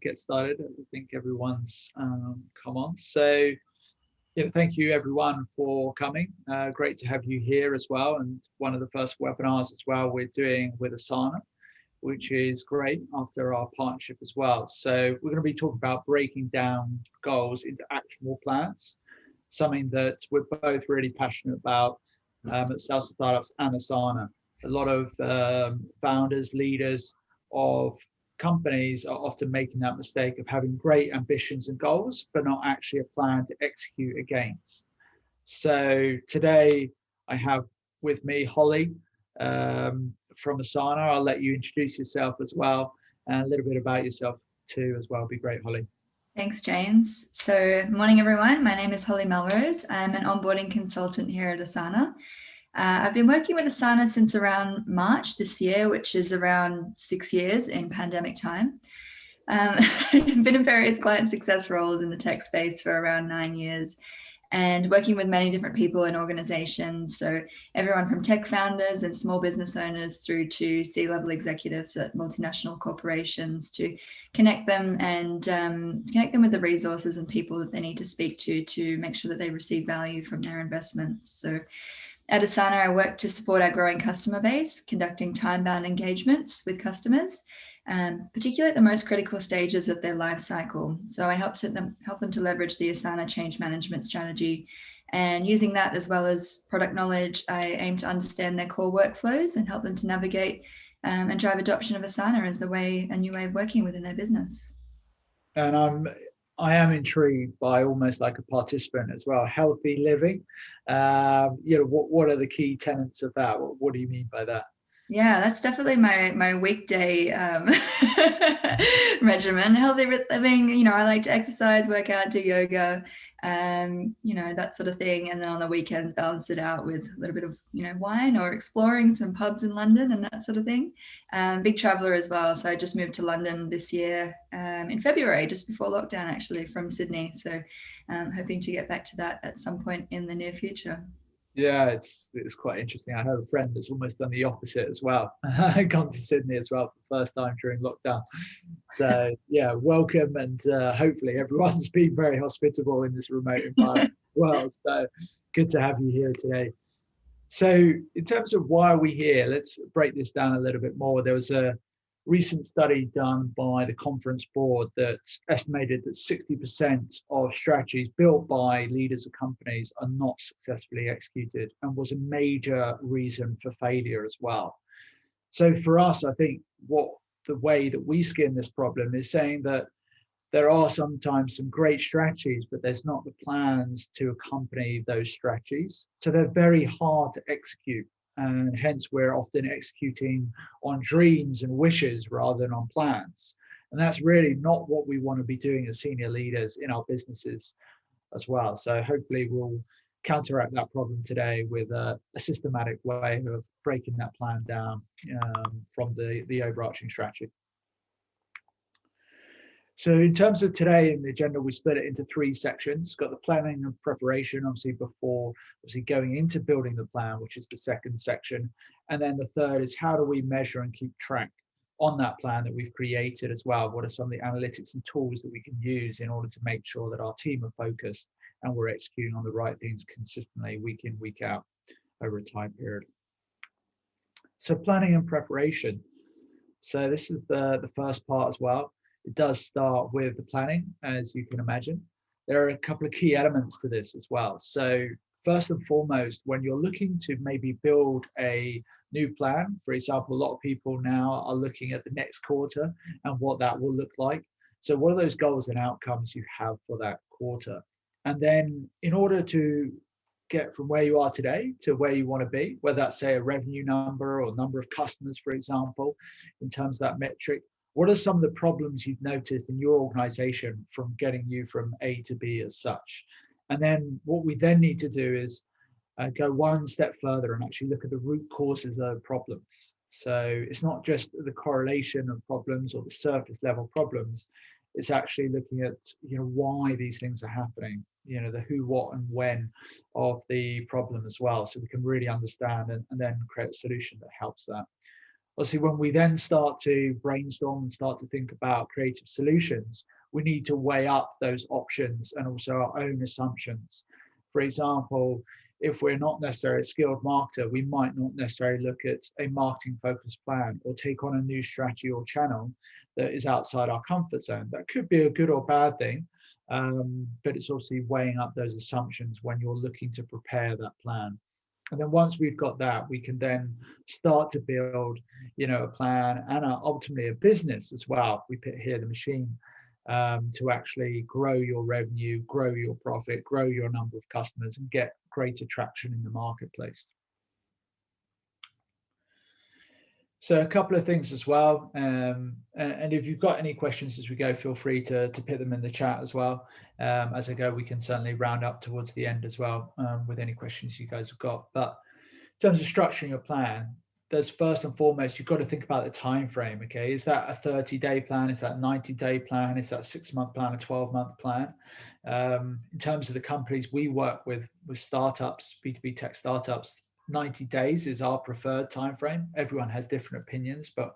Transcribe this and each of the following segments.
get started. I think everyone's come on. So, thank you everyone for coming. Great to have you here as well. And one of the first webinars as well we're doing with Asana, which is great after our partnership as well. So we're going to be talking about breaking down goals into actionable plans, something that we're both really passionate about at Salsa Startups and Asana. A lot of founders, leaders of companies are often making that mistake of having great ambitions and goals, but not actually a plan to execute against. So today I have with me Holly from Asana. I'll let you introduce yourself as well and a little bit about yourself too as well. Be great, Holly. Thanks, James. So, morning, everyone. My name is Holly Melrose. I'm an onboarding consultant here at Asana. I've been working with Asana since around March this year, which is around 6 years in pandemic time. I've been in various client success roles in the tech space for around 9 years and working with many different people and organizations. So everyone from tech founders and small business owners through to C-level executives at multinational corporations to connect them and connect them with the resources and people that they need to speak to make sure that they receive value from their investments. So at Asana, I work to support our growing customer base, conducting time-bound engagements with customers, particularly at the most critical stages of their life cycle. So I help them to leverage the Asana change management strategy. And using that as well as product knowledge, I aim to understand their core workflows and help them to navigate and drive adoption of Asana as a new way of working within their business. And I am intrigued by almost like a participant as well, healthy living. What are the key tenets of that? What do you mean by that? Yeah, that's definitely my weekday regimen. Healthy living, I like to exercise, work out, do yoga, that sort of thing. And then on the weekends, balance it out with a little bit of, wine or exploring some pubs in London and that sort of thing. Big traveler as well. So I just moved to London this year in February, just before lockdown, actually, from Sydney. So hoping to get back to that at some point in the near future. Yeah, it's quite interesting. I have a friend that's almost done the opposite as well. Gone to Sydney as well for the first time during lockdown. So yeah, welcome, and hopefully everyone's been very hospitable in this remote environment as well. So good to have you here today. So in terms of why are we here, let's break this down a little bit more. There was a recent study done by the conference board that estimated that 60% of strategies built by leaders of companies are not successfully executed and was a major reason for failure as well. So for us, I think the way that we skin this problem is saying that there are sometimes some great strategies, but there's not the plans to accompany those strategies. So they're very hard to execute. And hence we're often executing on dreams and wishes rather than on plans. And that's really not what we want to be doing as senior leaders in our businesses as well. So hopefully we'll counteract that problem today with a systematic way of breaking that plan down from the overarching strategy. So in terms of today in the agenda, we split it into 3 sections. Got the planning and preparation, obviously going into building the plan, which is the second section. And then the third is how do we measure and keep track on that plan that we've created as well? What are some of the analytics and tools that we can use in order to make sure that our team are focused and we're executing on the right things consistently week in, week out over a time period. So planning and preparation. So this is the first part as well. It does start with the planning, as you can imagine. There are a couple of key elements to this as well. So first and foremost, when you're looking to maybe build a new plan, for example, a lot of people now are looking at the next quarter and what that will look like. So what are those goals and outcomes you have for that quarter? And then in order to get from where you are today to where you want to be, whether that's say a revenue number or number of customers, for example, in terms of that metric, what are some of the problems you've noticed in your organization from getting you from A to B as such? And then what we then need to do is go one step further and actually look at the root causes of the problems. So it's not just the correlation of problems or the surface level problems. It's actually looking at why these things are happening, the who, what, and when of the problem as well. So we can really understand and then create a solution that helps that. Obviously, when we then start to brainstorm and start to think about creative solutions, we need to weigh up those options and also our own assumptions. For example, if we're not necessarily a skilled marketer, we might not necessarily look at a marketing focused plan or take on a new strategy or channel that is outside our comfort zone. That could be a good or bad thing, but it's obviously weighing up those assumptions when you're looking to prepare that plan. And then once we've got that, we can then start to build, a plan and ultimately a business as well. We put here the machine to actually grow your revenue, grow your profit, grow your number of customers, and get greater traction in the marketplace. So a couple of things as well, and if you've got any questions as we go, feel free to put them in the chat as well. As I go, we can certainly round up towards the end as well with any questions you guys have got. But in terms of structuring your plan, there's first and foremost, you've got to think about the time frame. Okay, is that a 30-day plan? Is that a 90-day plan? Is that a 6-month plan, a 12-month plan? In terms of the companies we work with startups, B2B tech startups, 90 days is our preferred time frame. Everyone has different opinions, but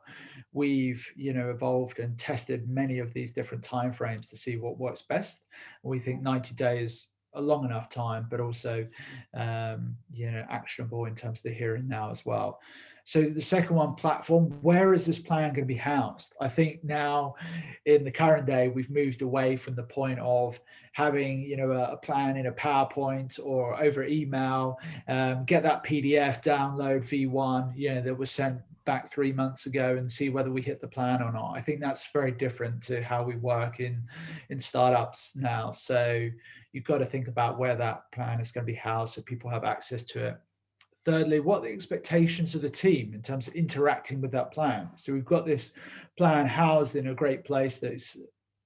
we've evolved and tested many of these different time frames to see what works best. We think 90 days a long enough time, but also actionable in terms of the here and now as well. So the second one, platform. Where is this plan going to be housed? I think now in the current day, we've moved away from the point of having a plan in a PowerPoint or over email, get that PDF, download V1 that was sent back 3 months ago and see whether we hit the plan or not. I think that's very different to how we work in startups now. So you've got to think about where that plan is going to be housed so people have access to it. Thirdly, what are the expectations of the team in terms of interacting with that plan? So we've got this plan housed in a great place that's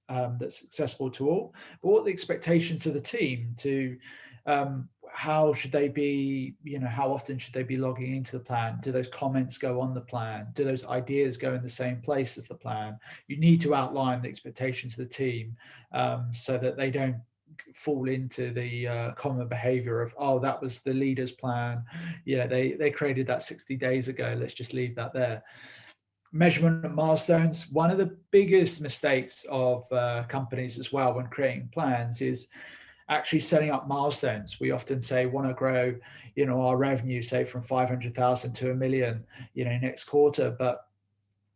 accessible to all. But what are the expectations of the team to how should they be, how often should they be logging into the plan? Do those comments go on the plan? Do those ideas go in the same place as the plan? You need to outline the expectations of the team so that they don't fall into the common behavior of, oh, that was the leader's plan. They created that 60 days ago. Let's just leave that there. Measurement and milestones. One of the biggest mistakes of companies as well when creating plans is actually setting up milestones. We often say want to grow, our revenue, say from 500,000 to 1 million, next quarter. But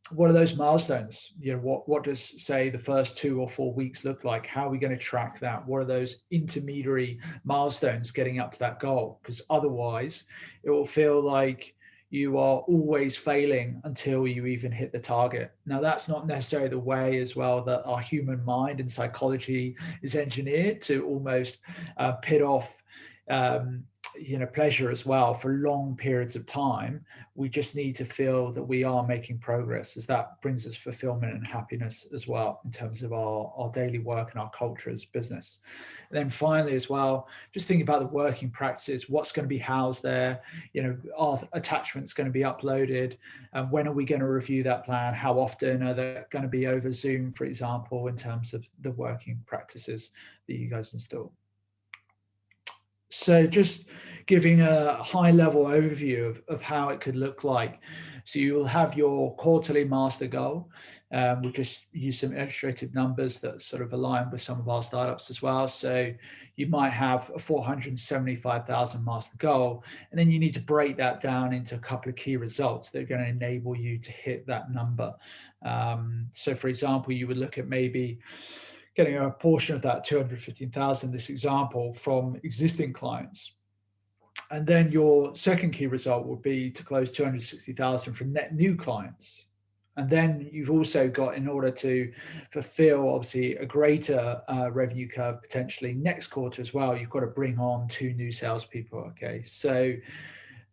what are those milestones? What does, say, the first 2 or 4 weeks look like? How are we going to track that? What are those intermediary milestones getting up to that goal? Because otherwise it will feel like you are always failing until you even hit the target. Now, that's not necessarily the way as well that our human mind and psychology is engineered to almost pit off pleasure as well for long periods of time. We just need to feel that we are making progress, as that brings us fulfillment and happiness as well in terms of our daily work and our culture as business. And then finally as well, just thinking about the working practices, what's going to be housed there, are attachments going to be uploaded, and when are we going to review that plan? How often are they going to be over Zoom, for example, in terms of the working practices that you guys install? So just giving a high level overview of how it could look like. So you will have your quarterly master goal. We'll just use some illustrative numbers that sort of align with some of our startups as well. So you might have a 475,000 master goal, and then you need to break that down into a couple of key results that are going to enable you to hit that number. So for example, you would look at maybe getting a portion of that 215,000, this example, from existing clients. And then your second key result would be to close 260,000 from net new clients. And then you've also got, in order to fulfill obviously a greater revenue curve potentially next quarter as well, you've got to bring on 2 new salespeople. Okay, so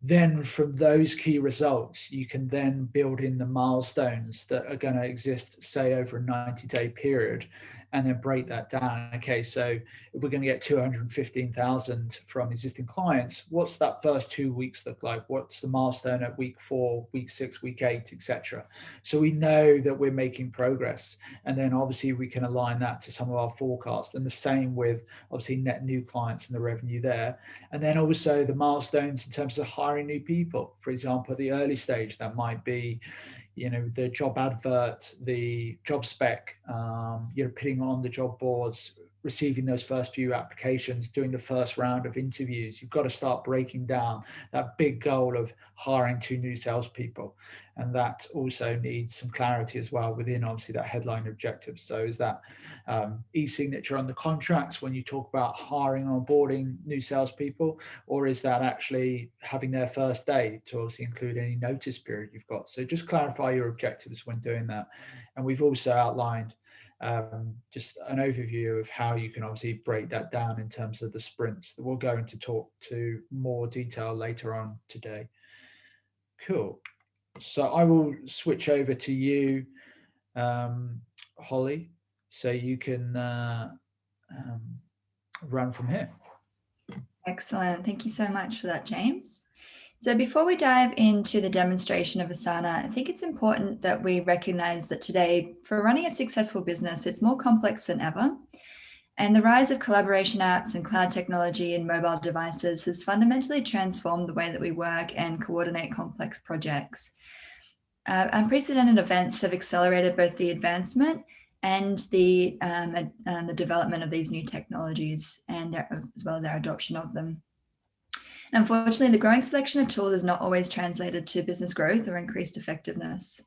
then from those key results, you can then build in the milestones that are going to exist, say, over a 90-day period. and then break that down. Okay, so if we're going to get 215,000 from existing clients, what's that first 2 weeks look like? What's the milestone at week 4, week 6, week 8, etc.? So we know that we're making progress, and then obviously we can align that to some of our forecasts, and the same with obviously net new clients and the revenue there. And then also the milestones in terms of hiring new people. For example, at the early stage, that might be, the job advert, the job spec, putting on the job boards, receiving those first few applications, doing the first round of interviews. You've got to start breaking down that big goal of hiring 2 new salespeople. And that also needs some clarity as well within obviously that headline objective. So is that e-signature on the contracts when you talk about hiring and onboarding new salespeople, or is that actually having their first day to obviously include any notice period you've got? So just clarify your objectives when doing that. And we've also outlined just an overview of how you can obviously break that down in terms of the sprints that we'll go into talk to more detail later on today. Cool. So I will switch over to you, Holly, so you can run from here. Excellent. Thank you so much for that, James. So before we dive into the demonstration of Asana, I think it's important that we recognize that today, for running a successful business, it's more complex than ever. And the rise of collaboration apps and cloud technology and mobile devices has fundamentally transformed the way that we work and coordinate complex projects. Unprecedented events have accelerated both the advancement and the development of these new technologies, and as well as our adoption of them. Unfortunately, the growing selection of tools is not always translated to business growth or increased effectiveness.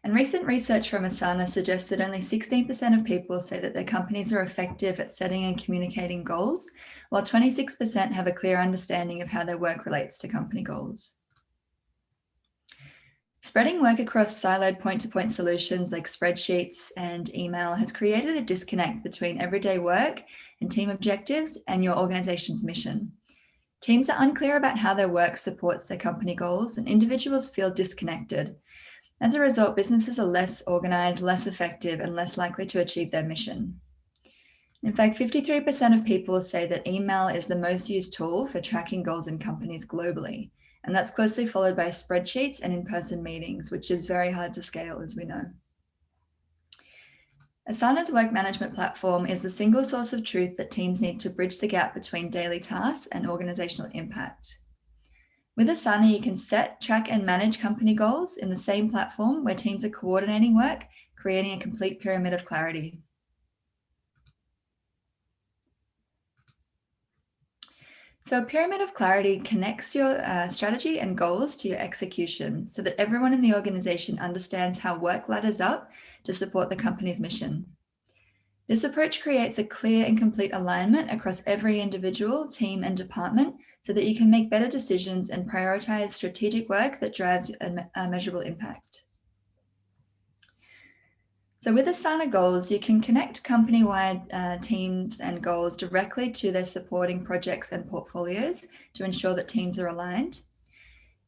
And recent research from Asana suggests that only 16% of people say that their companies are effective at setting and communicating goals, while 26% have a clear understanding of how their work relates to company goals. Spreading work across siloed point-to-point solutions like spreadsheets and email has created a disconnect between everyday work and team objectives and your organization's mission. Teams are unclear about how their work supports their company goals, and individuals feel disconnected. As a result, businesses are less organized, less effective, and less likely to achieve their mission. In fact, 53% of people say that email is the most used tool for tracking goals in companies globally. And that's closely followed by spreadsheets and in-person meetings, which is very hard to scale, as we know. Asana's work management platform is the single source of truth that teams need to bridge the gap between daily tasks and organizational impact. With Asana, you can set, track, and manage company goals in the same platform where teams are coordinating work, creating a complete pyramid of clarity. So a pyramid of clarity connects your strategy and goals to your execution so that everyone in the organization understands how work ladders up to support the company's mission. This approach creates a clear and complete alignment across every individual, team, and department so that you can make better decisions and prioritize strategic work that drives a measurable impact. So with Asana goals, you can connect company-wide teams and goals directly to their supporting projects and portfolios to ensure that teams are aligned.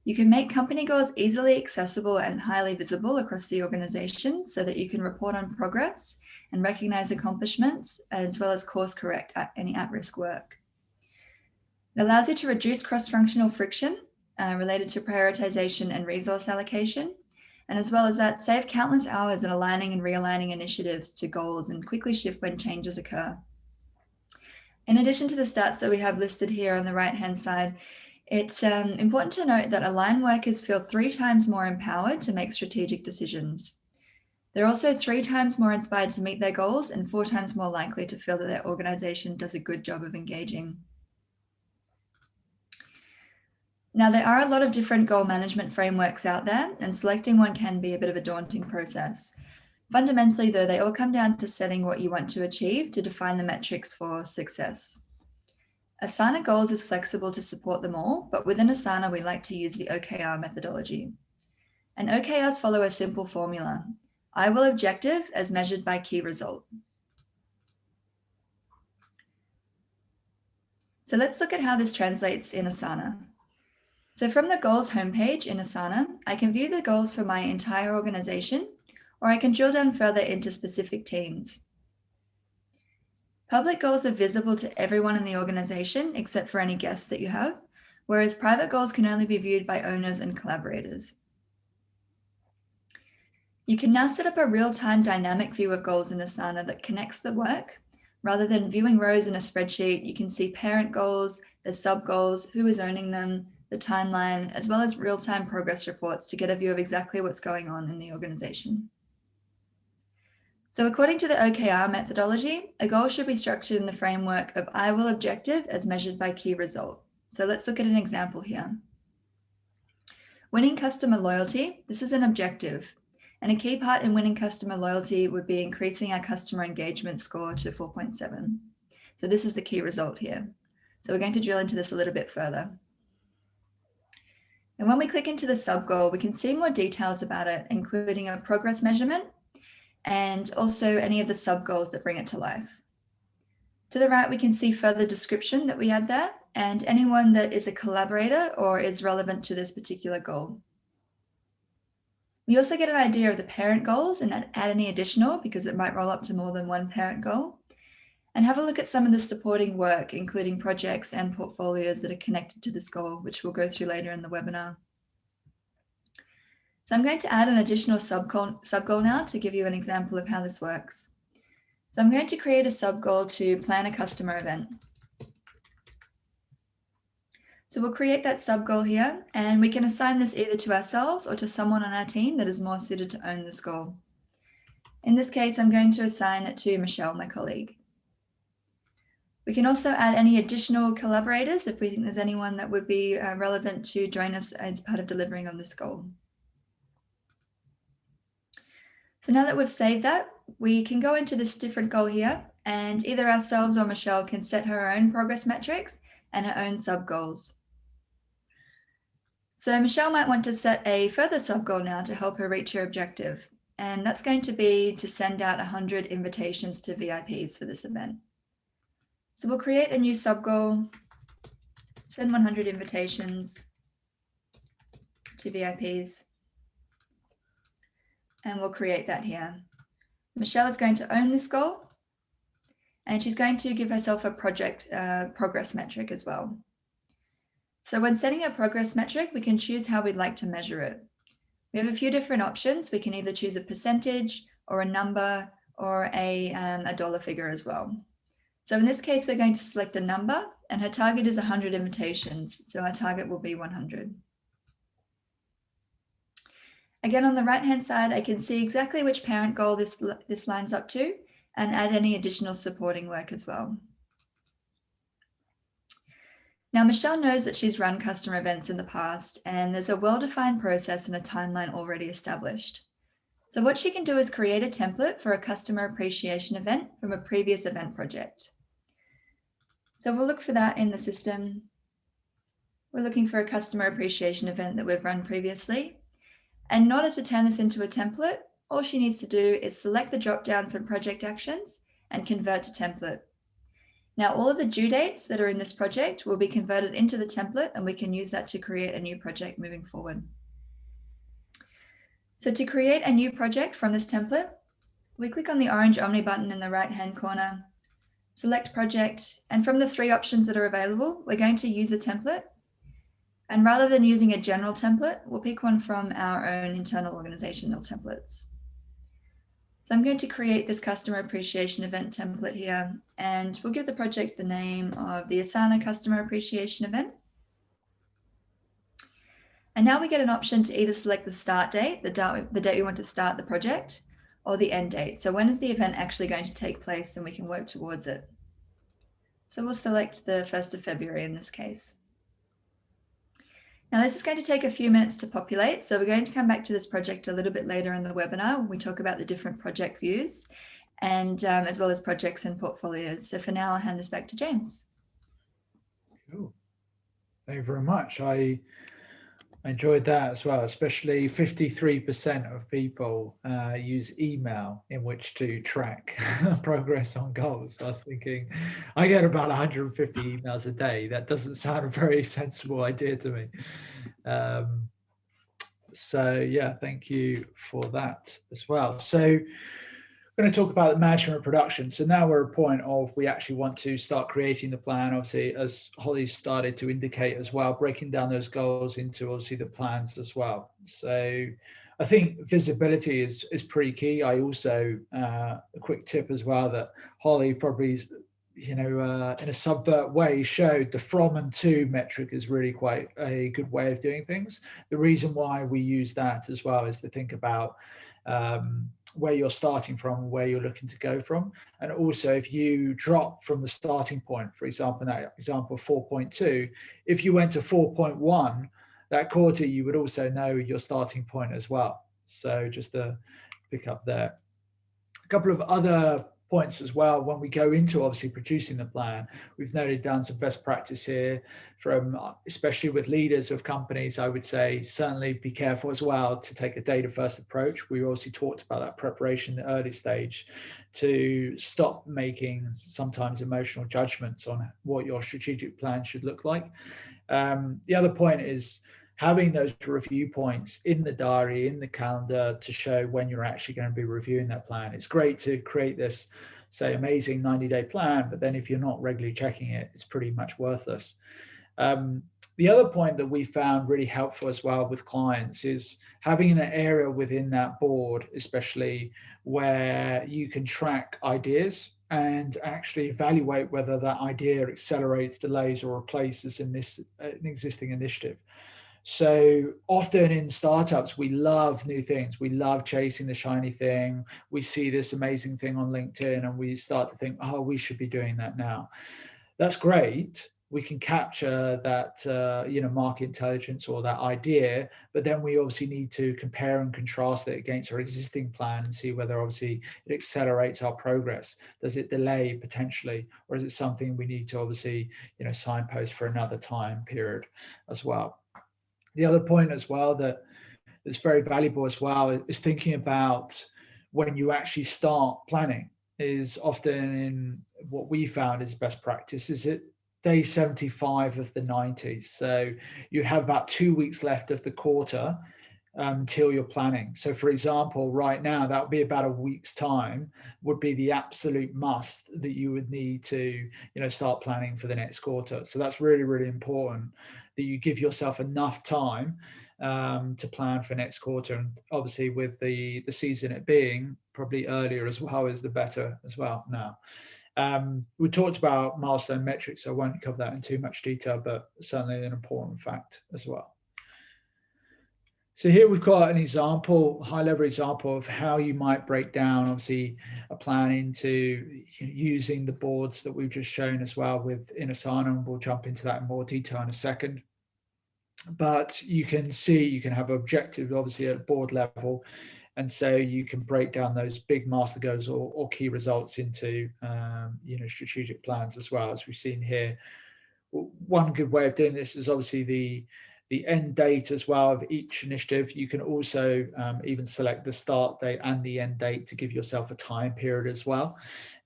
You can make company goals easily accessible and highly visible across the organization so that you can report on progress and recognize accomplishments, as well as course correct any at-risk work. It allows you to reduce cross-functional friction related to prioritization and resource allocation. And as well as that, save countless hours in aligning and realigning initiatives to goals and quickly shift when changes occur. In addition to the stats that we have listed here on the right-hand side, it's important to note that aligned workers feel 3 times more empowered to make strategic decisions. They're also 3 times more inspired to meet their goals and 4 times more likely to feel that their organization does a good job of engaging. Now, there are a lot of different goal management frameworks out there, and selecting one can be a bit of a daunting process. Fundamentally, though, they all come down to setting what you want to achieve to define the metrics for success. Asana Goals is flexible to support them all, but within Asana, we like to use the OKR methodology. And OKRs follow a simple formula. I will objective as measured by key result. So let's look at how this translates in Asana. So from the goals homepage in Asana, I can view the goals for my entire organization, or I can drill down further into specific teams. Public goals are visible to everyone in the organization except for any guests that you have, whereas private goals can only be viewed by owners and collaborators. You can now set up a real-time dynamic view of goals in Asana that connects the work. Rather than viewing rows in a spreadsheet, you can see parent goals, the sub-goals, who is owning them, the timeline, as well as real-time progress reports to get a view of exactly what's going on in the organization. So according to the OKR methodology, a goal should be structured in the framework of I will objective as measured by key result. So let's look at an example here. Winning customer loyalty, this is an objective. And a key part in winning customer loyalty would be increasing our customer engagement score to 4.7. So this is the key result here. So we're going to drill into this a little bit further. And when we click into the sub goal, we can see more details about it, including a progress measurement and also any of the sub goals that bring it to life. To the right, we can see further description that we had there and anyone that is a collaborator or is relevant to this particular goal. We also get an idea of the parent goals and add any additional because it might roll up to more than one parent goal. And have a look at some of the supporting work, including projects and portfolios that are connected to this goal, which we'll go through later in the webinar. So I'm going to add an additional sub-goal now to give you an example of how this works. So I'm going to create a sub-goal to plan a customer event. So we'll create that sub-goal here, and we can assign this either to ourselves or to someone on our team that is more suited to own this goal. In this case, I'm going to assign it to Michelle, my colleague. We can also add any additional collaborators if we think there's anyone that would be relevant to join us as part of delivering on this goal. So now that we've saved that, we can go into this different goal here, and either ourselves or Michelle can set her own progress metrics and her own sub-goals. So Michelle might want to set a further sub-goal now to help her reach her objective, and that's going to be to send out 100 invitations to VIPs for this event. So we'll create a new sub-goal, send 100 invitations to VIPs. And we'll create that here. Michelle is going to own this goal, and she's going to give herself a project progress metric as well. So when setting a progress metric, we can choose how we'd like to measure it. We have a few different options. We can either choose a percentage or a number or a dollar figure as well. So in this case, we're going to select a number, and her target is 100 invitations. So our target will be 100. Again, on the right-hand side, I can see exactly which parent goal this lines up to and add any additional supporting work as well. Now, Michelle knows that she's run customer events in the past, and there's a well-defined process and a timeline already established. So what she can do is create a template for a customer appreciation event from a previous event project. So we'll look for that in the system. We're looking for a customer appreciation event that we've run previously. And in order to turn this into a template, all she needs to do is select the drop-down from project actions and convert to template. Now, all of the due dates that are in this project will be converted into the template, and we can use that to create a new project moving forward. So to create a new project from this template, we click on the orange Omni button in the right-hand corner, select project, and from the 3 options that are available, we're going to use a template. And rather than using a general template, we'll pick one from our own internal organizational templates. So I'm going to create this customer appreciation event template here, and we'll give the project the name of the Asana customer appreciation event. And now we get an option to either select the start date, the date we want to start the project, or the end date. So when is the event actually going to take place, and we can work towards it. So we'll select the 1st of February in this case. Now this is going to take a few minutes to populate, so we're going to come back to this project a little bit later in the webinar when we talk about the different project views and as well as projects and portfolios. So for now, I'll hand this back to James. Cool. Thank you very much. I enjoyed that as well, especially 53% of people use email in which to track progress on goals. I was thinking, I get about 150 emails a day. That doesn't sound a very sensible idea to me. So yeah, thank you for that as well. So I'm going to talk about the management of production. So now we're at a point of we actually want to start creating the plan. Obviously, as Holly started to indicate as well, breaking down those goals into obviously the plans as well. So I think visibility is pretty key. I also a quick tip as well that Holly probably in a subvert way showed the from and to metric is really quite a good way of doing things. The reason why we use that as well is to think about where you're starting from, where you're looking to go from. And also if you drop from the starting point, for example, in that example 4.2, if you went to 4.1, that quarter, you would also know your starting point as well. So just to pick up there. A couple of other points as well when we go into obviously producing the plan. We've noted down some best practice here from especially with leaders of companies. I would say certainly be careful as well to take a data first approach. We also talked about that preparation in the early stage to stop making sometimes emotional judgments on what your strategic plan should look like. The other point is having those review points in the diary, in the calendar to show when you're actually going to be reviewing that plan. It's great to create this, say, amazing 90-day plan, but then if you're not regularly checking it, it's pretty much worthless. The other point that we found really helpful as well with clients is having an area within that board, especially where you can track ideas and actually evaluate whether that idea accelerates, delays, or replaces an existing initiative. So often in startups, we love new things. We love chasing the shiny thing. We see this amazing thing on LinkedIn and we start to think, oh, we should be doing that now. That's great. We can capture that, market intelligence or that idea, but then we obviously need to compare and contrast it against our existing plan and see whether obviously it accelerates our progress. Does it delay potentially, or is it something we need to obviously, signpost for another time period as well? The other point as well that is very valuable as well is thinking about when you actually start planning is often in what we found is best practice is it day 75 of the 90. So you have about 2 weeks left of the quarter until you're planning. So for example, right now, that would be about a week's time would be the absolute must that you would need to, start planning for the next quarter. So that's really, really important that you give yourself enough time to plan for next quarter. And obviously with the season it being probably earlier as well is the better as well now. We talked about milestone metrics, so I won't cover that in too much detail, but certainly an important fact as well. So here we've got an example, high-level example of how you might break down, obviously, a plan into using the boards that we've just shown as well in Asana, and we'll jump into that in more detail in a second. But you can see, you can have objectives, obviously, at board level, and so you can break down those big master goals or key results into, strategic plans as well, as we've seen here. One good way of doing this is obviously the end date as well of each initiative. You can also even select the start date and the end date to give yourself a time period as well.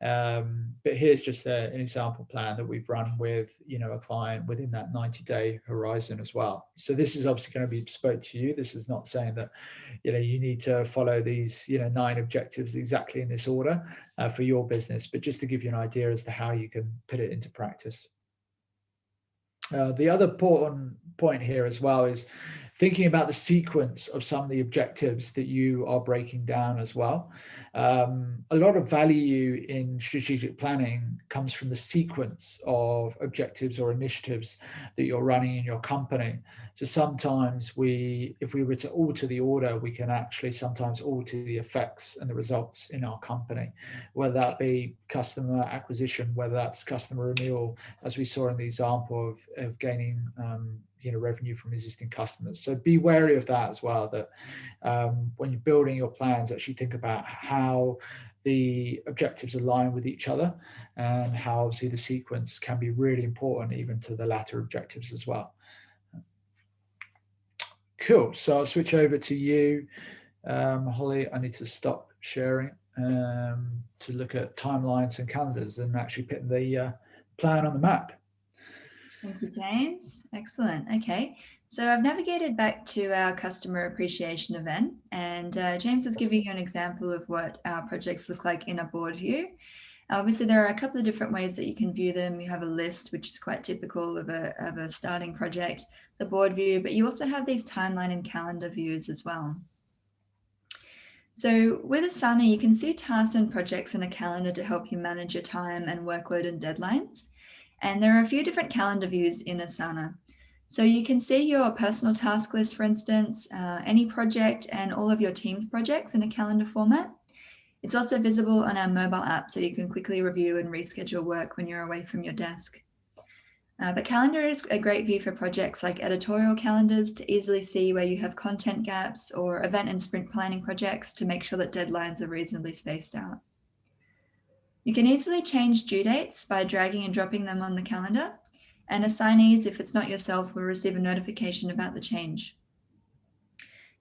But here's just an example plan that we've run with a client within that 90-day horizon as well. So this is obviously going to be bespoke to you. This is not saying that you need to follow these 9 objectives exactly in this order for your business, but just to give you an idea as to how you can put it into practice. The other important point here as well is thinking about the sequence of some of the objectives that you are breaking down as well. A lot of value in strategic planning comes from the sequence of objectives or initiatives that you're running in your company. So sometimes if we were to alter the order, we can actually sometimes alter the effects and the results in our company, whether that be customer acquisition, whether that's customer renewal, as we saw in the example of gaining revenue from existing customers. So be wary of that as well, that when you're building your plans, actually think about how the objectives align with each other and how obviously the sequence can be really important even to the latter objectives as well. Cool. So I'll switch over to you, Holly. I need to stop sharing to look at timelines and calendars and actually putting the plan on the map. Thank you, James. Excellent. Okay, so I've navigated back to our customer appreciation event, and James was giving you an example of what our projects look like in a board view. Obviously, there are a couple of different ways that you can view them. You have a list, which is quite typical of a starting project, the board view, but you also have these timeline and calendar views as well. So with Asana, you can see tasks and projects in a calendar to help you manage your time and workload and deadlines. And there are a few different calendar views in Asana. So you can see your personal task list, for instance, any project and all of your team's projects in a calendar format. It's also visible on our mobile app, so you can quickly review and reschedule work when you're away from your desk. But calendar is a great view for projects like editorial calendars to easily see where you have content gaps, or event and sprint planning projects to make sure that deadlines are reasonably spaced out. You can easily change due dates by dragging and dropping them on the calendar, and assignees, if it's not yourself, will receive a notification about the change.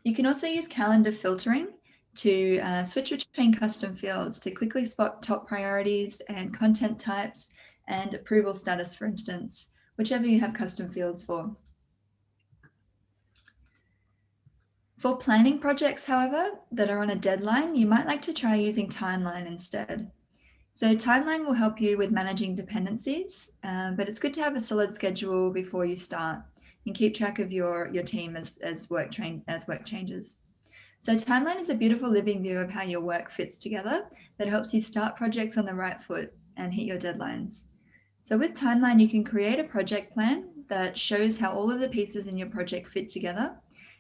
You can also use calendar filtering to switch between custom fields to quickly spot top priorities and content types and approval status, for instance, whichever you have custom fields for. For planning projects, however, that are on a deadline, you might like to try using timeline instead. So timeline will help you with managing dependencies, but it's good to have a solid schedule before you start and keep track of your team as work changes. So timeline is a beautiful living view of how your work fits together that helps you start projects on the right foot and hit your deadlines. So with timeline, you can create a project plan that shows how all of the pieces in your project fit together,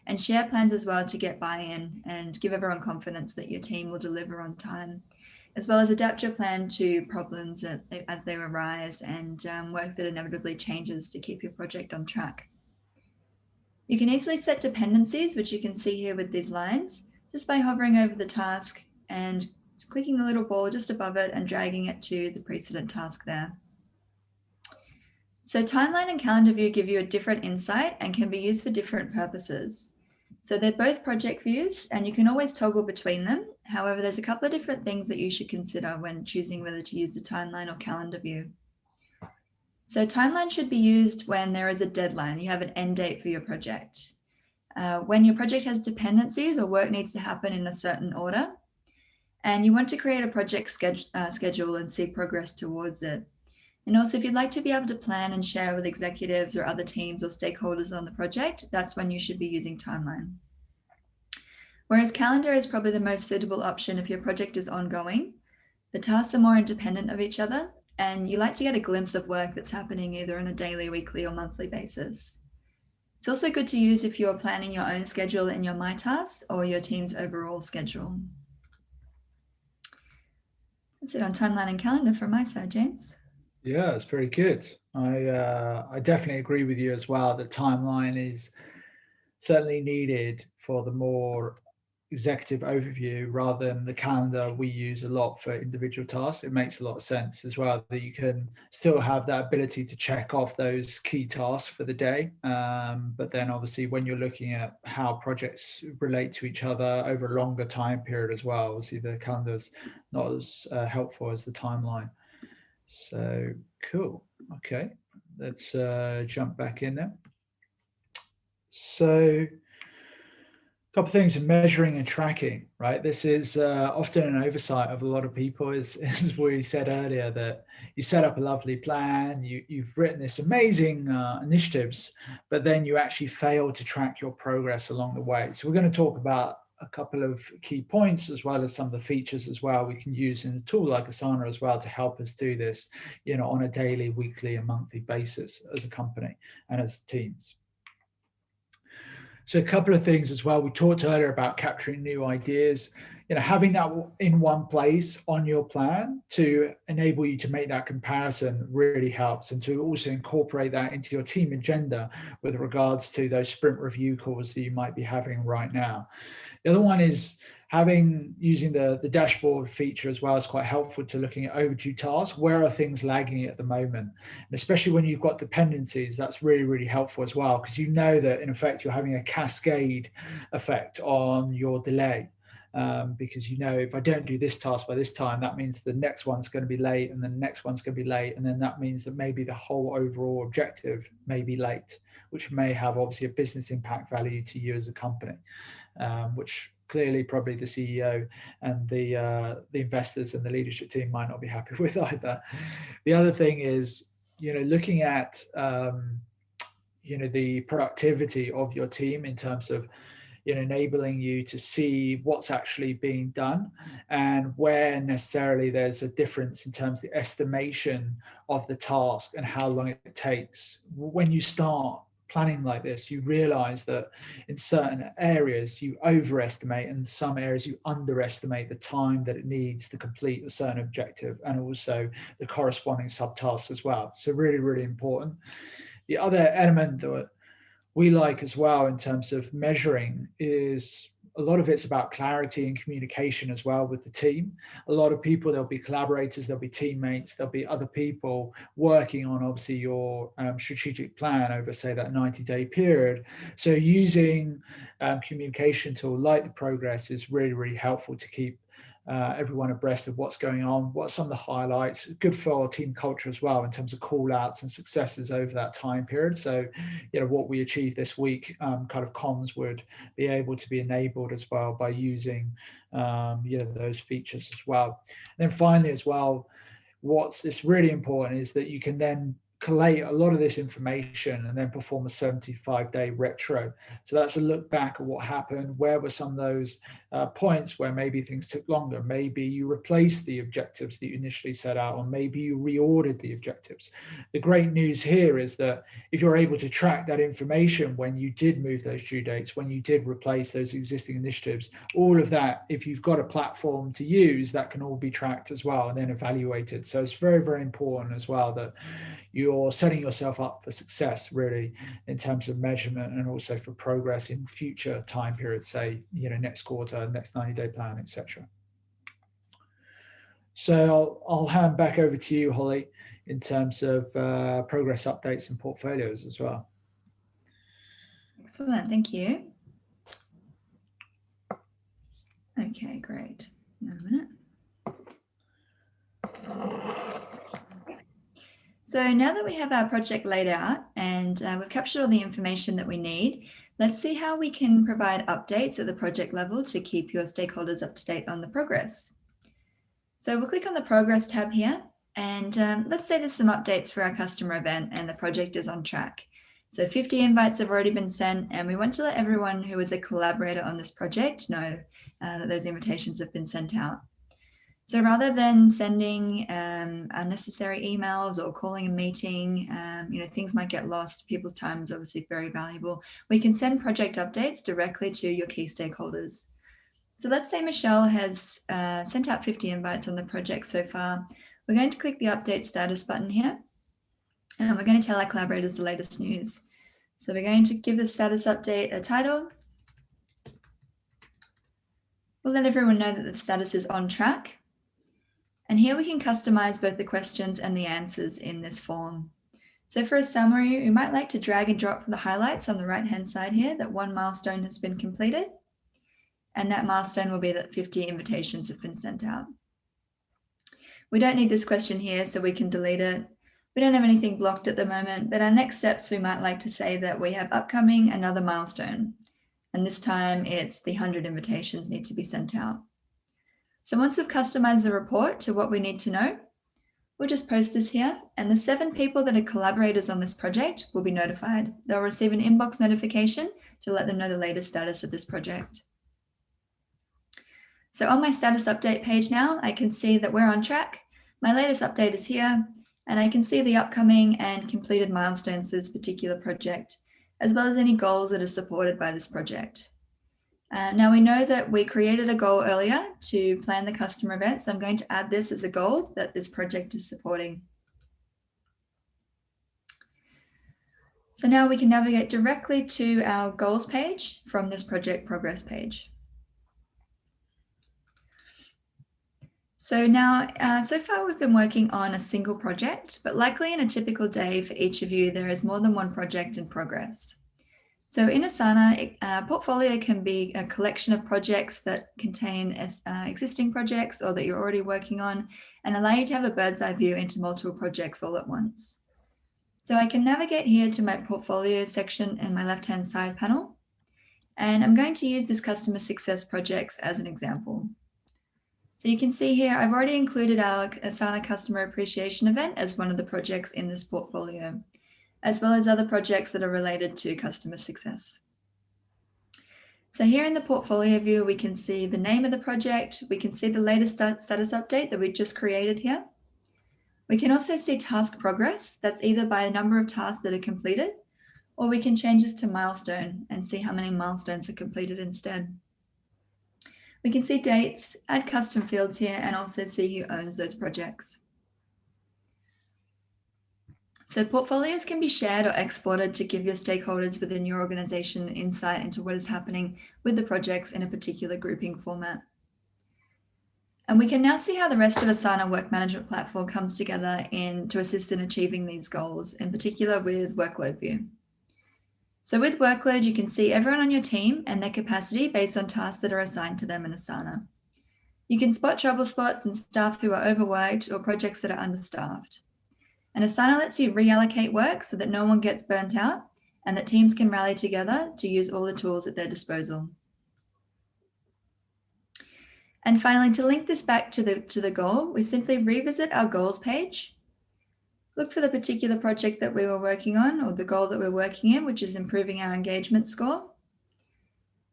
and share plans as well to get buy-in and give everyone confidence that your team will deliver on time, as well as adapt your plan to problems as they arise and work that inevitably changes to keep your project on track. You can easily set dependencies, which you can see here with these lines, just by hovering over the task and clicking the little ball just above it and dragging it to the precedent task there. So timeline and calendar view give you a different insight and can be used for different purposes. So they're both project views and you can always toggle between them. However, there's a couple of different things that you should consider when choosing whether to use the timeline or calendar view. So timeline should be used when there is a deadline. You have an end date for your project. When your project has dependencies or work needs to happen in a certain order, and you want to create a project schedule and see progress towards it. And also, if you'd like to be able to plan and share with executives or other teams or stakeholders on the project, that's when you should be using timeline. Whereas calendar is probably the most suitable option if your project is ongoing. The tasks are more independent of each other, and you like to get a glimpse of work that's happening either on a daily, weekly, or monthly basis. It's also good to use if you're planning your own schedule in your My Tasks or your team's overall schedule. That's it on timeline and calendar from my side, James. Yeah, it's very good. I definitely agree with you as well that timeline is certainly needed for the more executive overview rather than the calendar we use a lot for individual tasks. It makes a lot of sense as well that you can still have that ability to check off those key tasks for the day. But then obviously when you're looking at how projects relate to each other over a longer time period as well, obviously the calendar's not as helpful as the timeline. So cool. Okay, let's jump back in there. So a couple of things in measuring and tracking, right? This is often an oversight of a lot of people, as we said earlier, that you set up a lovely plan, you've written this amazing initiatives, but then you actually fail to track your progress along the way. So we're going to talk about a couple of key points as well as some of the features as well we can use in a tool like Asana as well to help us do this, on a daily, weekly, and monthly basis as a company and as teams. So a couple of things as well. We talked earlier about capturing new ideas, having that in one place on your plan to enable you to make that comparison really helps, and to also incorporate that into your team agenda with regards to those sprint review calls that you might be having right now. The other one is using the dashboard feature as well is quite helpful to looking at overdue tasks. Where are things lagging at the moment? And especially when you've got dependencies, that's really, really helpful as well, because you know that in effect you're having a cascade effect on your delay. because you know, if I don't do this task by this time, that means the next one's going to be late, and the next one's going to be late, and then that means that maybe the whole overall objective may be late, which may have obviously a business impact value to you as a company, which clearly probably the CEO and the investors and the leadership team might not be happy with either. The other thing is, looking at the productivity of your team in terms of enabling you to see what's actually being done, and where necessarily there's a difference in terms of the estimation of the task and how long it takes. When you start planning like this, you realize that in certain areas you overestimate, and in some areas you underestimate the time that it needs to complete a certain objective, and also the corresponding subtasks as well. So really, really important. The other element that we like as well in terms of measuring is a lot of it's about clarity and communication as well with the team. A lot of people, there'll be collaborators, there'll be teammates, there'll be other people working on obviously your strategic plan over, say, that 90-day period. So using communication tool like the Progress is really, really helpful to keep everyone abreast of what's going on, what some of the highlights, good for our team culture as well in terms of call outs and successes over that time period. So, what we achieved this week, kind of comms would be able to be enabled as well by using, those features as well. And then finally as well, what's really important is that you can then collate a lot of this information and then perform a 75-day retro. So that's a look back at what happened, where were some of those points where maybe things took longer, maybe you replaced the objectives that you initially set out, or maybe you reordered the objectives. The great news here is that if you're able to track that information when you did move those due dates, when you did replace those existing initiatives, all of that, if you've got a platform to use, that can all be tracked as well and then evaluated. So it's very, very important as well that you're setting yourself up for success really in terms of measurement, and also for progress in future time periods, say, next quarter, next 90-day plan, etc. So I'll hand back over to you, Holly, in terms of progress updates and portfolios as well. Excellent, thank you. Okay, great. A minute. So now that we have our project laid out and we've captured all the information that we need, let's see how we can provide updates at the project level to keep your stakeholders up to date on the progress. So we'll click on the Progress tab here, and let's say there's some updates for our customer event and the project is on track. So 50 invites have already been sent, and we want to let everyone who is a collaborator on this project know that those invitations have been sent out. So rather than sending unnecessary emails or calling a meeting, things might get lost. People's time is obviously very valuable. We can send project updates directly to your key stakeholders. So let's say Michelle has sent out 50 invites on the project so far. We're going to click the update status button here, and we're going to tell our collaborators the latest news. So we're going to give the status update a title. We'll let everyone know that the status is on track. And here we can customize both the questions and the answers in this form. So for a summary, we might like to drag and drop the highlights on the right-hand side here that one milestone has been completed. And that milestone will be that 50 invitations have been sent out. We don't need this question here, so we can delete it. We don't have anything blocked at the moment, but our next steps, we might like to say that we have upcoming another milestone. And this time it's the 100 invitations need to be sent out. So once we've customized the report to what we need to know, we'll just post this here, and the 7 people that are collaborators on this project will be notified. They'll receive an inbox notification to let them know the latest status of this project. So on my status update page now, I can see that we're on track. My latest update is here, and I can see the upcoming and completed milestones for this particular project, as well as any goals that are supported by this project. Now we know that we created a goal earlier to plan the customer event, so I'm going to add this as a goal that this project is supporting. So now we can navigate directly to our goals page from this project progress page. So now, so far we've been working on a single project, but likely in a typical day for each of you, there is more than one project in progress. So in Asana, a portfolio can be a collection of projects that contain existing projects or that you're already working on, and allow you to have a bird's eye view into multiple projects all at once. So I can navigate here to my portfolio section in my left-hand side panel, and I'm going to use this customer success projects as an example. So you can see here, I've already included our Asana customer appreciation event as one of the projects in this portfolio, as well as other projects that are related to customer success. So here in the portfolio view, we can see the name of the project. We can see the latest status update that we just created here. We can also see task progress. That's either by a number of tasks that are completed, or we can change this to milestone and see how many milestones are completed instead. We can see dates, add custom fields here, and also see who owns those projects. So portfolios can be shared or exported to give your stakeholders within your organization insight into what is happening with the projects in a particular grouping format. And we can now see how the rest of Asana Work Management Platform comes together to assist in achieving these goals, in particular with Workload View. So with Workload, you can see everyone on your team and their capacity based on tasks that are assigned to them in Asana. You can spot trouble spots and staff who are overworked or projects that are understaffed. And Asana lets you reallocate work so that no one gets burnt out and that teams can rally together to use all the tools at their disposal. And finally, to link this back to the goal, we simply revisit our goals page, look for the particular project that we were working on or the goal that we're working in, which is improving our engagement score.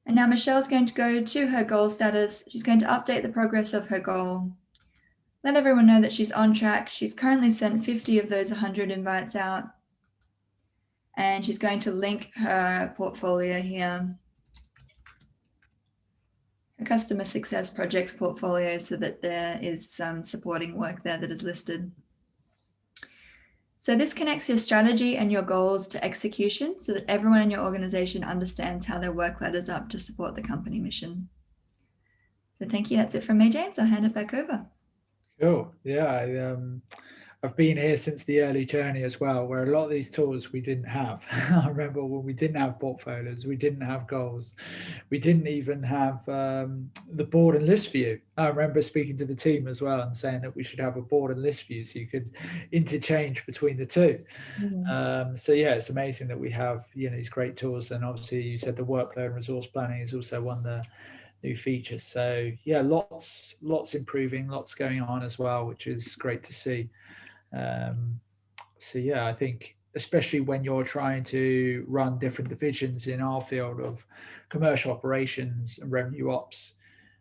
And now Michelle's going to go to her goal status. She's going to update the progress of her goal, let everyone know that she's on track. She's currently sent 50 of those 100 invites out. And she's going to link her portfolio here, her customer success projects portfolio, so that there is some supporting work there that is listed. So this connects your strategy and your goals to execution so that everyone in your organization understands how their work ladders up to support the company mission. So thank you. That's it from me, James. I'll hand it back over. Cool. Yeah, I've been here since the early journey as well, where a lot of these tools we didn't have. I remember when we didn't have portfolios, we didn't have goals, we didn't even have the board and list view. I remember speaking to the team as well and saying that we should have a board and list view so you could interchange between the two. So yeah, it's amazing that we have these great tools, and obviously you said the workload and resource planning is also one of the new features. So yeah, lots improving, lots going on as well, which is great to see. So yeah, I think especially when you're trying to run different divisions in our field of commercial operations and revenue ops,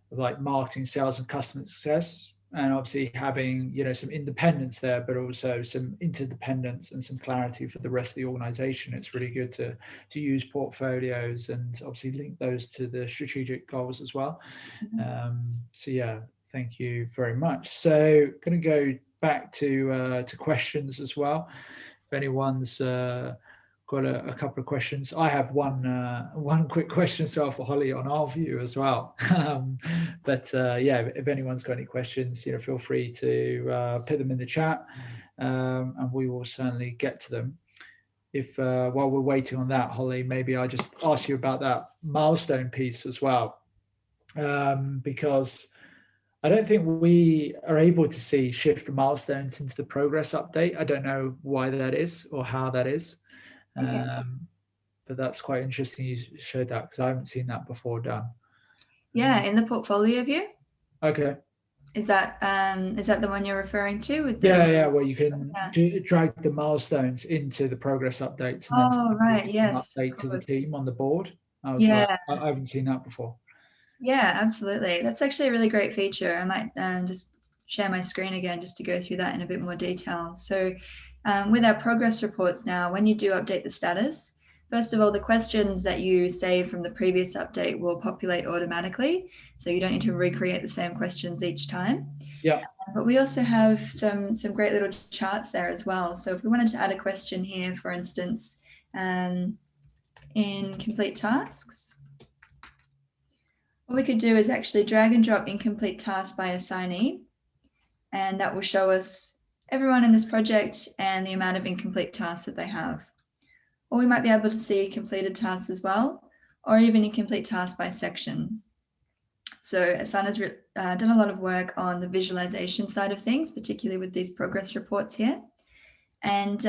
like marketing, sales, and customer success, and obviously having some independence there, but also some interdependence and some clarity for the rest of the organization. It's really good to use portfolios and obviously link those to the strategic goals as well. So yeah, thank you very much. So going to go back to questions as well. If anyone's got a couple of questions, I have one quick question as well for Holly on our view as well. But yeah, if anyone's got any questions, feel free to put them in the chat, and we will certainly get to them. If while we're waiting on that, Holly, maybe I just ask you about that milestone piece as well, because I don't think we are able to see shift milestones into the progress update. I don't know why that is or how that is. Okay. But that's quite interesting you showed that, because I haven't seen that before done. Yeah, in the portfolio view. Okay. Is that the one you're referring to? With the, yeah, where you can drag the milestones into the progress updates and then right, yes, update to the team on the board. I haven't seen that before. Yeah, absolutely. That's actually a really great feature. I might just share my screen again just to go through that in a bit more detail. So with our progress reports now, when you do update the status, first of all, the questions that you save from the previous update will populate automatically. So you don't need to recreate the same questions each time. Yeah. But we also have some great little charts there as well. So if we wanted to add a question here, for instance, in complete tasks, what we could do is actually drag and drop incomplete tasks by assignee, and that will show us everyone in this project and the amount of incomplete tasks that they have. or we might be able to see completed tasks as well, or even incomplete tasks by section. So Asana's done a lot of work on the visualization side of things, particularly with these progress reports here. And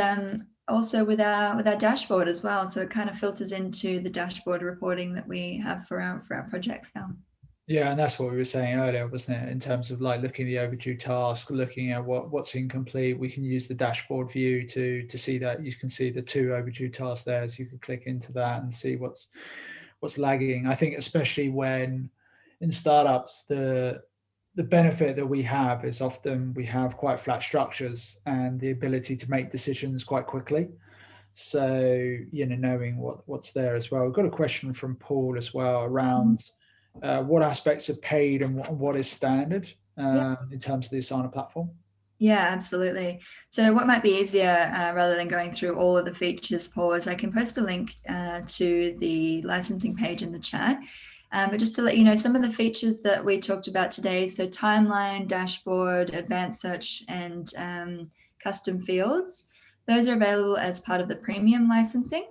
also with our dashboard as well. So it kind of filters into the dashboard reporting that we have for our projects now. Yeah, and that's what we were saying earlier, wasn't it? In terms of like looking at the overdue task, looking at what's incomplete, we can use the dashboard view to see that. You can see the 2 overdue tasks there, so you can click into that and see what's lagging. I think especially when in startups, the benefit that we have is often we have quite flat structures and the ability to make decisions quite quickly. So, knowing what's there as well. We've got a question from Paul as well around what aspects are paid and what is standard in terms of the Asana platform. Yeah, absolutely. So what might be easier rather than going through all of the features, Paul, is I can post a link to the licensing page in the chat. But just to let you know, some of the features that we talked about today, so timeline, dashboard, advanced search, and custom fields, those are available as part of the premium licensing.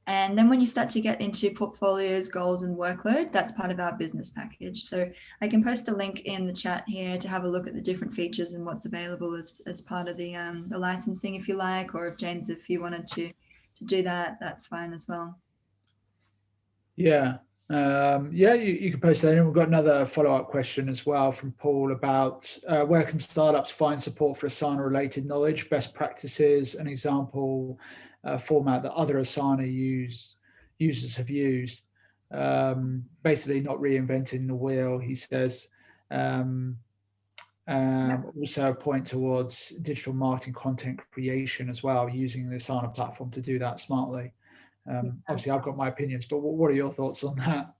And then when you start to get into portfolios, goals, and workload, that's part of our business package. So I can post a link in the chat here to have a look at the different features and what's available as part of the licensing, if you like, or if James, if you wanted to do that, that's fine as well. Yeah. You can post that in. We've got another follow-up question as well from Paul about where can startups find support for Asana related knowledge, best practices, an example format that other Asana users have used. Basically not reinventing the wheel, he says. Also a point towards digital marketing content creation as well, using the Asana platform to do that smartly. Obviously, I've got my opinions, but what are your thoughts on that?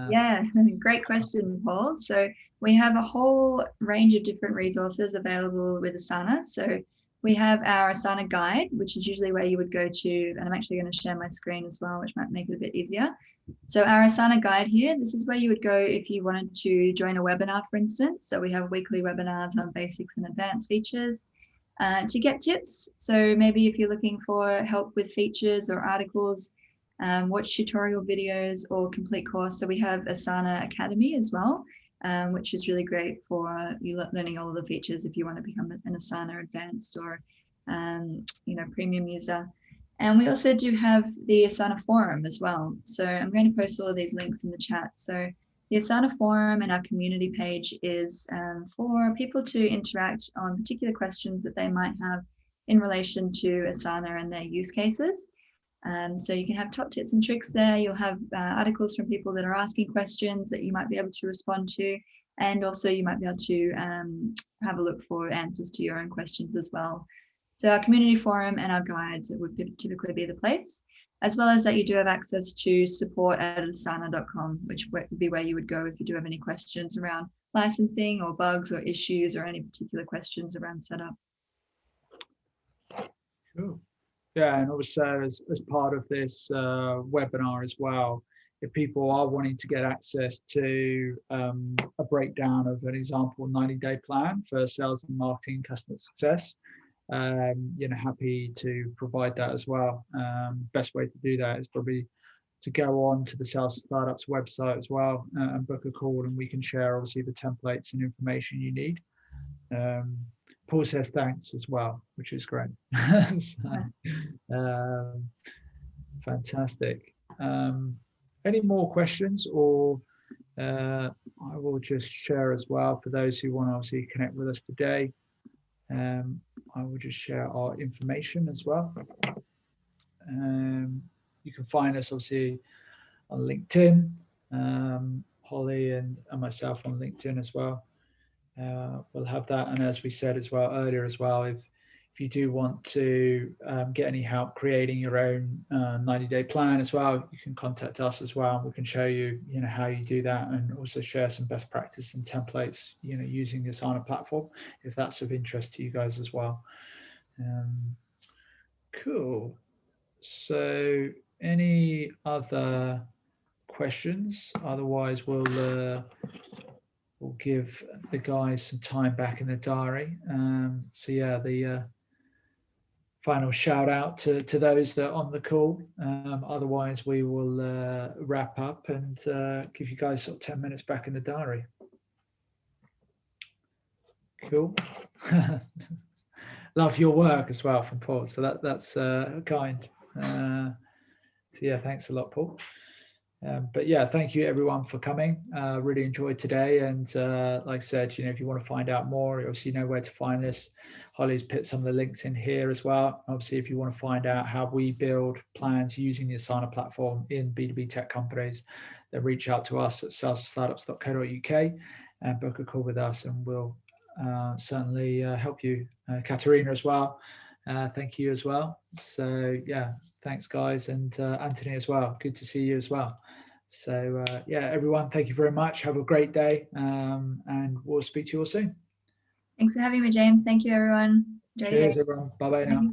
Yeah, great question, Paul. So we have a whole range of different resources available with Asana. So we have our Asana guide, which is usually where you would go to, and I'm actually going to share my screen as well, which might make it a bit easier. So our Asana guide here, this is where you would go if you wanted to join a webinar, for instance. So we have weekly webinars on basics and advanced features. To get tips, so maybe if you're looking for help with features or articles, watch tutorial videos or complete course. So we have Asana Academy as well, which is really great for you learning all of the features if you want to become an Asana advanced or premium user. And we also do have the Asana forum as well. So I'm going to post all of these links in the chat. So the Asana forum and our community page is for people to interact on particular questions that they might have in relation to Asana and their use cases. So you can have top tips and tricks there. You'll have articles from people that are asking questions that you might be able to respond to. And also you might be able to have a look for answers to your own questions as well. So our community forum and our guides, it would typically be the place, as well as that you do have access to support@asana.com, which would be where you would go if you do have any questions around licensing or bugs or issues or any particular questions around setup. Cool. Yeah, and also as part of this webinar as well, if people are wanting to get access to a breakdown of an example 90-day plan for sales and marketing customer success, happy to provide that as well. Best way to do that is probably to go on to the Sales Startups website as well and book a call, and we can share obviously the templates and information you need. Paul says thanks as well, which is great. Fantastic. Any more questions, or I will just share as well for those who want to obviously connect with us today. I will just share our information as well. You can find us obviously on LinkedIn, Holly and myself on LinkedIn as well. We'll have that, and as we said as well earlier as well, if you do want to get any help creating your own 90-day plan as well, you can contact us as well, and we can show you how you do that, and also share some best practice and templates using the Asana platform if that's of interest to you guys as well. Cool. So any other questions? Otherwise we'll give the guys some time back in the diary. So yeah, final shout out to those that are on the call. Otherwise, we will wrap up and give you guys sort of 10 minutes back in the diary. Cool. Love your work as well from Paul. So that's kind. So yeah, thanks a lot, Paul. But yeah, thank you everyone for coming. Really enjoyed today. And like I said, if you want to find out more, obviously you know where to find us. Holly's put some of the links in here as well. Obviously, if you want to find out how we build plans using the Asana platform in B2B tech companies, then reach out to us at salesforce.startups.co.uk and book a call with us, and we'll certainly help you. Katerina as well. Thank you as well. So yeah, thanks guys, and Anthony as well. Good to see you as well. So yeah, everyone, thank you very much. Have a great day, and we'll speak to you all soon. Thanks for having me, James. Thank you, everyone. Enjoy Cheers, everyone. Bye bye now.